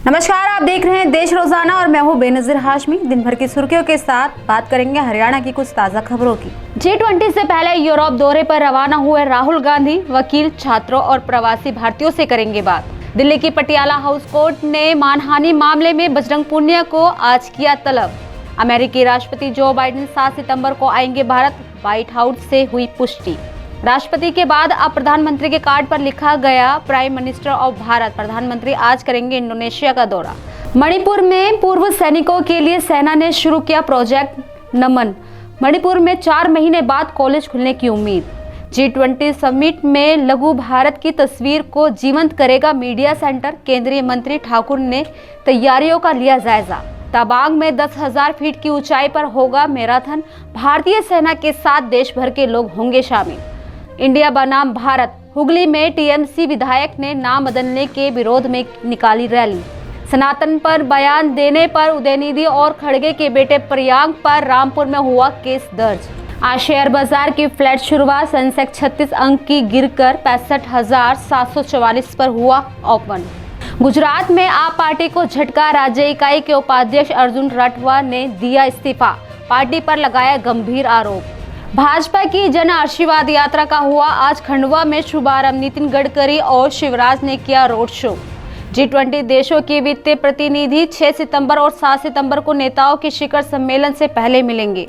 नमस्कार, आप देख रहे हैं देश रोजाना और मैं हूं बेनजीर हाशमी। दिन भर की सुर्खियों के साथ बात करेंगे हरियाणा की कुछ ताजा खबरों की। G20 से पहले यूरोप दौरे पर रवाना हुए राहुल गांधी वकील, छात्रों और प्रवासी भारतीयों से करेंगे बात। दिल्ली की पटियाला हाउस कोर्ट ने मानहानि मामले में बजरंग पुनिया को आज किया तलब। अमेरिकी राष्ट्रपति जो बाइडेन 7 सितंबर को आएंगे भारत, व्हाइट हाउस से हुई पुष्टि। राष्ट्रपति के बाद अब प्रधानमंत्री के कार्ड पर लिखा गया प्राइम मिनिस्टर ऑफ भारत। प्रधानमंत्री आज करेंगे इंडोनेशिया का दौरा। मणिपुर में पूर्व सैनिकों के लिए सेना ने शुरू किया प्रोजेक्ट नमन। मणिपुर में 4 महीने बाद कॉलेज खुलने की उम्मीद। G20 समिट में लघु भारत की तस्वीर को जीवंत करेगा मीडिया सेंटर। केंद्रीय मंत्री ठाकुर ने तैयारियों का लिया जायजा। तवांग में 10,000 फीट की ऊंचाई पर होगा मैराथन। भारतीय सेना के साथ देश भर के लोग होंगे शामिल। इंडिया बनाम भारत। हुगली में टीएमसी विधायक ने नाम बदलने के विरोध में निकाली रैली। सनातन पर बयान देने पर उदयनिधि और खड़गे के बेटे प्रियांक पर रामपुर में हुआ केस दर्ज। आज शेयर बाजार की फ्लैट शुरुआत। सेंसेक्स 36 अंक की गिरकर 65,744 पर हुआ ओपन। गुजरात में आप पार्टी को झटका। राज्य इकाई के उपाध्यक्ष अर्जुन राठवा ने दिया इस्तीफा। पार्टी पर लगाया गंभीर आरोप। भाजपा की जन आशीर्वाद यात्रा का हुआ आज खंडवा में शुभारंभ। नितिन गडकरी और शिवराज ने किया रोड शो। G20 देशों के वित्तीय प्रतिनिधि 6 सितंबर और 7 सितंबर को नेताओं के शिखर सम्मेलन से पहले मिलेंगे।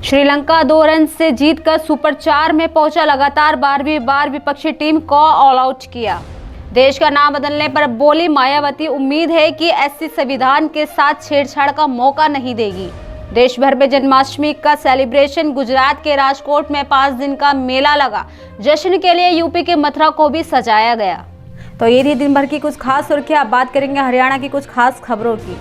श्रीलंका 2 रन से जीतकर सुपर 4 में पहुंचा। लगातार 12वीं बार विपक्षी टीम को ऑल आउट किया। देश का नाम बदलने पर बोली मायावती, उम्मीद है कि एससी संविधान के साथ छेड़छाड़ का मौका नहीं देगी। देश भर में जन्माष्टमी का सेलिब्रेशन। गुजरात के राजकोट में 5 दिन का मेला लगा। जश्न के लिए यूपी के मथुरा को भी सजाया गया। तो ये थी दिन भर की कुछ खास सुर्खियां। अब बात करेंगे हरियाणा की कुछ खास खबरों की।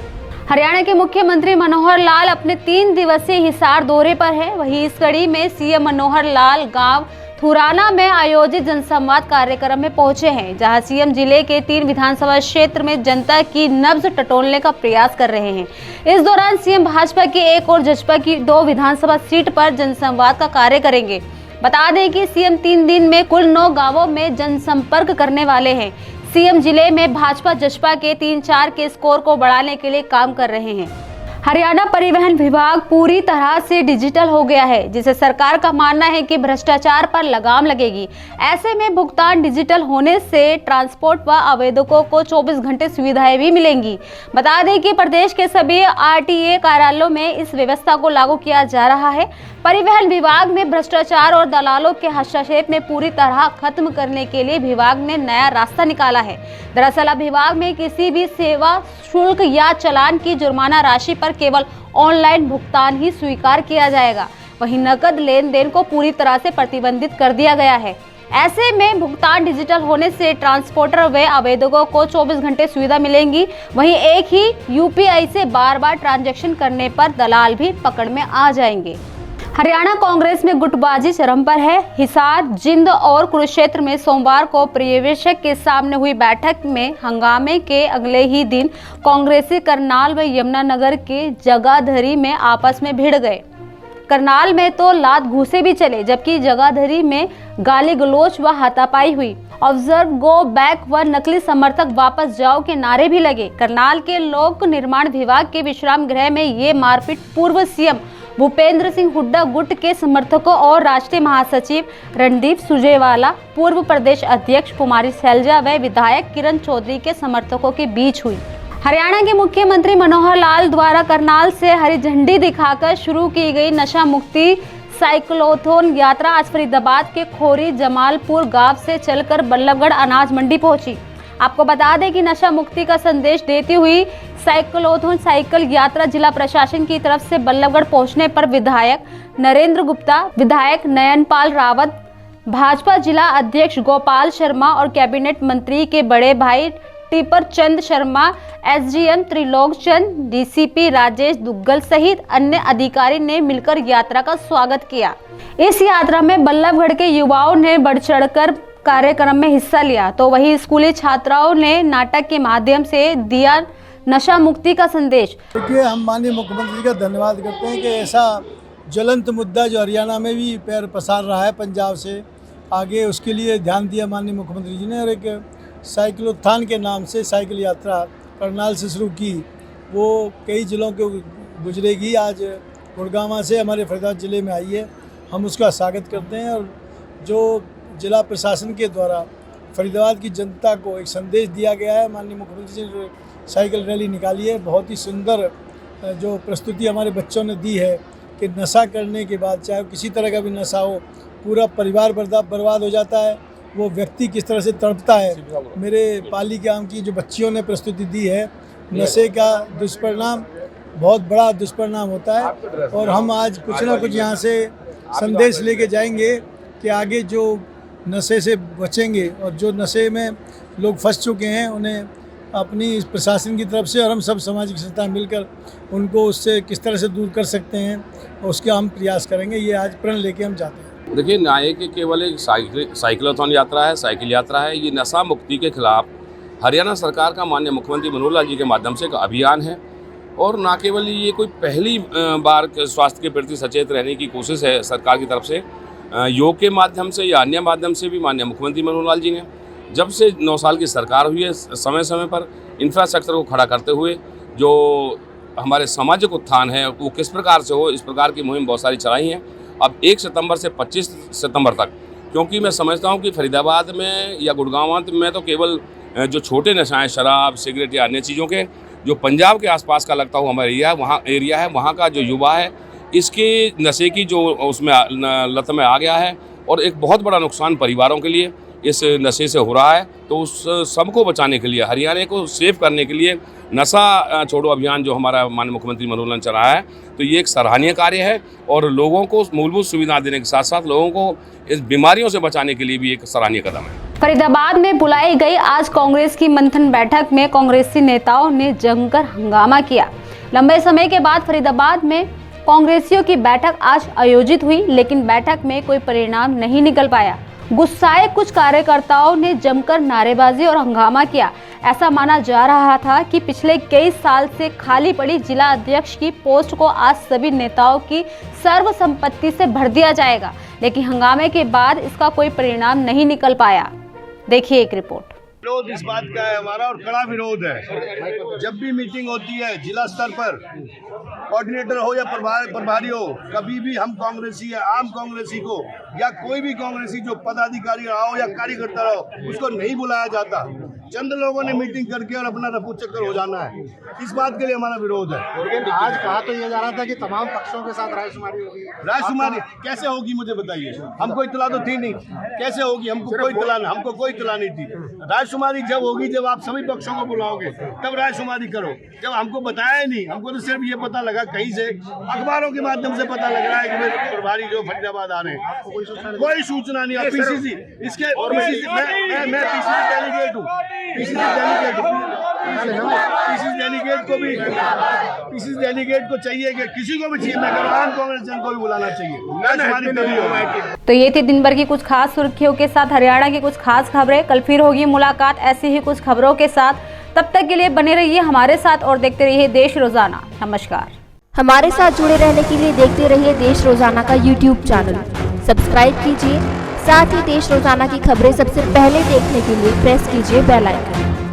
हरियाणा के मुख्यमंत्री मनोहर लाल अपने 3 दिवसीय हिसार दौरे पर है। वहीं इस कड़ी में सीएम मनोहर लाल गांव थुराना में आयोजित जनसंवाद कार्यक्रम में पहुंचे हैं, जहां सीएम जिले के 3 विधानसभा क्षेत्र में जनता की नब्ज टटोलने का प्रयास कर रहे हैं। इस दौरान सीएम भाजपा की 1 और जसपा की 2 विधानसभा सीट पर जनसंवाद का कार्य करेंगे। बता दें कि सीएम 3 दिन में कुल 9 गांवों में जनसंपर्क करने वाले हैं। सीएम जिले में भाजपा जसपा के 3-4 के स्कोर को बढ़ाने के लिए काम कर रहे हैं। हरियाणा परिवहन विभाग पूरी तरह से डिजिटल हो गया है, जिसे सरकार का मानना है कि भ्रष्टाचार पर लगाम लगेगी। ऐसे में भुगतान डिजिटल होने से ट्रांसपोर्ट व आवेदकों को 24 घंटे सुविधाएं भी मिलेंगी। बता दें कि प्रदेश के सभी आरटीए कार्यालयों में इस व्यवस्था को लागू किया जा रहा है। परिवहन विभाग में भ्रष्टाचार और दलालों के हस्तक्षेप में पूरी तरह खत्म करने के लिए विभाग ने नया रास्ता निकाला है। दरअसल अब विभाग में किसी भी सेवा शुल्क या चालान की जुर्माना राशि पर केवल ऑनलाइन भुगतान ही स्वीकार किया जाएगा। वहीं नकद लेन देन को पूरी तरह से प्रतिबंधित कर दिया गया है। ऐसे में भुगतान डिजिटल होने से ट्रांसपोर्टर व आवेदकों को 24 घंटे सुविधा मिलेंगी। वहीं एक ही यूपीआई से बार-बार ट्रांजैक्शन करने पर दलाल भी पकड़ में आ जाएंगे। हरियाणा कांग्रेस में गुटबाजी चरम पर है। हिसार, जिंद और कुरुक्षेत्र में सोमवार को पर्यवेक्षक के सामने हुई बैठक में हंगामे के अगले ही दिन कांग्रेसी करनाल व यमुनानगर के जगाधरी में आपस में भिड़ गए। करनाल में तो लात घूसे भी चले, जबकि जगाधरी में गाली गलोच व हाथापाई हुई। ऑब्जर्व गो बैक व नकली समर्थक वापस जाओ के नारे भी लगे। करनाल के लोक निर्माण विभाग के विश्राम गृह में ये मारपीट पूर्व सीएम भूपेंद्र सिंह हुड्डा गुट के समर्थकों और राष्ट्रीय महासचिव रणदीप सुरजेवाला, पूर्व प्रदेश अध्यक्ष कुमारी शैलजा व विधायक किरण चौधरी के समर्थकों के बीच हुई। हरियाणा के मुख्यमंत्री मनोहर लाल द्वारा करनाल से हरी झंडी दिखाकर शुरू की गई नशा मुक्ति साइक्लोथॉन यात्रा आज फरीदाबाद के खोरी जमालपुर गांव से चलकर बल्लभगढ़ अनाज मंडी पहुंची। आपको बता दें कि नशा मुक्ति का संदेश देती हुई साइक्लोथॉन साइकिल यात्रा जिला प्रशासन की तरफ से बल्लभगढ़ पहुंचने पर विधायक नरेंद्र गुप्ता, विधायक नयनपाल रावत, भाजपा जिला अध्यक्ष गोपाल शर्मा और कैबिनेट मंत्री के बड़े भाई टिपर चंद शर्मा, एसडीएम त्रिलोक चंद, डीसीपी राजेश दुग्गल सहित अन्य अधिकारी ने मिलकर यात्रा का स्वागत किया। इस यात्रा में बल्लभगढ़ के युवाओं ने बढ़ चढ़कर कार्यक्रम में हिस्सा लिया, तो वहीं स्कूली छात्राओं ने नाटक के माध्यम से दिया नशा मुक्ति का संदेश। देखिए, हम माननीय मुख्यमंत्री का धन्यवाद करते हैं कि ऐसा ज्वलंत मुद्दा जो हरियाणा में भी पैर पसार रहा है पंजाब से आगे, उसके लिए ध्यान दिया माननीय मुख्यमंत्री जी ने। और एक साइक्लोथॉन के नाम से साइकिल यात्रा करनाल से शुरू की वो कई ज़िलों को गुजरेगी। आज गुड़गांव से हमारे फरीदाबाद ज़िले में आई है, हम उसका स्वागत करते हैं। और जो जिला प्रशासन के द्वारा फरीदाबाद की जनता को एक संदेश दिया गया है, माननीय मुख्यमंत्री जी ने साइकिल रैली निकाली है, बहुत ही सुंदर जो प्रस्तुति हमारे बच्चों ने दी है कि नशा करने के बाद चाहे किसी तरह का भी नशा हो, पूरा परिवार बर्बाद हो जाता है, वो व्यक्ति किस तरह से तड़पता है। मेरे पाली गांव की जो बच्चियों ने प्रस्तुति दी है, नशे का दुष्परिणाम बहुत बड़ा दुष्परिणाम होता है। और हम आज कुछ ना कुछ यहाँ से संदेश लेके जाएंगे कि आगे जो नशे से बचेंगे और जो नशे में लोग फंस चुके हैं उन्हें अपनी प्रशासन की तरफ से और हम सब सामाजिक संस्थाएं मिलकर उनको उससे किस तरह से दूर कर सकते हैं और उसका हम प्रयास करेंगे। ये आज प्रण लेके हम जाते हैं। देखिए, न्याय की केवल एक साइकिलोथॉन यात्रा है, साइकिल यात्रा है। ये नशा मुक्ति के खिलाफ हरियाणा सरकार का माननीय मुख्यमंत्री मनोहर लाल जी के माध्यम से एक अभियान है। और ना केवल ये कोई पहली बार स्वास्थ्य के प्रति सचेत रहने की कोशिश है सरकार की तरफ से, योग के माध्यम से या अन्य माध्यम से भी माननीय मुख्यमंत्री मनोहर लाल जी ने जब से 9 साल की सरकार हुई है, समय समय पर इंफ्रास्ट्रक्चर को खड़ा करते हुए जो हमारे सामाजिक उत्थान है वो किस प्रकार से हो, इस प्रकार की मुहिम बहुत सारी चलाई हैं। अब 1 सितंबर से 25 सितंबर तक, क्योंकि मैं समझता हूँ कि फरीदाबाद में या गुड़गांव में तो केवल जो छोटे नशाएं, शराब, सिगरेट या अन्य चीज़ों के, जो पंजाब के आसपास का लगता हुआ हमारा एरिया है, वहाँ का जो युवा है इसके नशे की जो उसमें लत में आ गया है और एक बहुत बड़ा नुकसान परिवारों के लिए इस नशे से हो रहा है। तो उस सबको बचाने के लिए, हरियाणा को सेव करने के लिए नशा छोड़ो अभियान जो हमारा माननीय मुख्यमंत्री मनोहर लाल चला है, तो ये एक सराहनीय कार्य है और लोगों को मूलभूत सुविधा देने के साथ साथ लोगों को इस बीमारियों से बचाने के लिए भी एक सराहनीय कदम है। फरीदाबाद में बुलाई गई आज कांग्रेस की मंथन बैठक में कांग्रेसी नेताओं ने जमकर हंगामा किया। लंबे समय के बाद फरीदाबाद में कांग्रेसियों की बैठक आज आयोजित हुई, लेकिन बैठक में कोई परिणाम नहीं निकल पाया। गुस्साए कुछ कार्यकर्ताओं ने जमकर नारेबाजी और हंगामा किया। ऐसा माना जा रहा था कि पिछले कई साल से खाली पड़ी जिला अध्यक्ष की पोस्ट को आज सभी नेताओं की सर्वसम्मति से भर दिया जाएगा, लेकिन हंगामे के बाद इसका कोई परिणाम नहीं निकल पाया। देखिए एक रिपोर्ट। विरोध इस बात का है हमारा और कड़ा विरोध है। जब भी मीटिंग होती है जिला स्तर पर, कोऑर्डिनेटर हो या प्रभारी हो, कभी भी हम कांग्रेसी या आम कांग्रेसी को या कोई भी कांग्रेसी जो पदाधिकारी रहा हो या कार्यकर्ता रहा हो उसको नहीं बुलाया जाता। चंद लोगों ने मीटिंग करके और अपना रफू चक्कर हो जाना है, इस बात के लिए हमारा विरोध है। आज कहा तो यह जा रहा था कि तमाम पक्षों के साथ रायशुमारी होगी। रायशुमारी कैसे होगी मुझे बताइए, हमको इतला तो थी नहीं, कैसे होगी? हमको कोई इतला नहीं थी। रायशुमारी जब होगी जब आप सभी पक्षों को बुलाओगे तब रायशुमारी करो। जब हमको बताया नहीं, हमको तो सिर्फ ये पता लगा कहीं से अखबारों के माध्यम से पता लग रहा है कि मेरे प्रभारी जो फरीदाबाद आ रहे हैं, कोई सूचना नहीं। और पीसीसी इसके मैं पीसीसी डेलीगेट हूँ, पीसीसी डेलीगेट को चाहिए कि किसी को भी चाहिए, मैं आम कांग्रेस जन को भी बुलाना चाहिए। तो ये थी दिन भर की कुछ खास सुर्खियों के साथ हरियाणा की कुछ खास खबरें। कल फिर होगी मुलाकात ऐसी ही कुछ खबरों के साथ। तब तक के लिए बने रहिए हमारे साथ और देखते रहिए देश रोजाना। नमस्कार। हमारे साथ जुड़े रहने के लिए देखते रहिए देश रोजाना का YouTube चैनल सब्सक्राइब कीजिए। साथ ही देश रोजाना की खबरें सबसे पहले देखने के लिए प्रेस कीजिए बेल आइकन।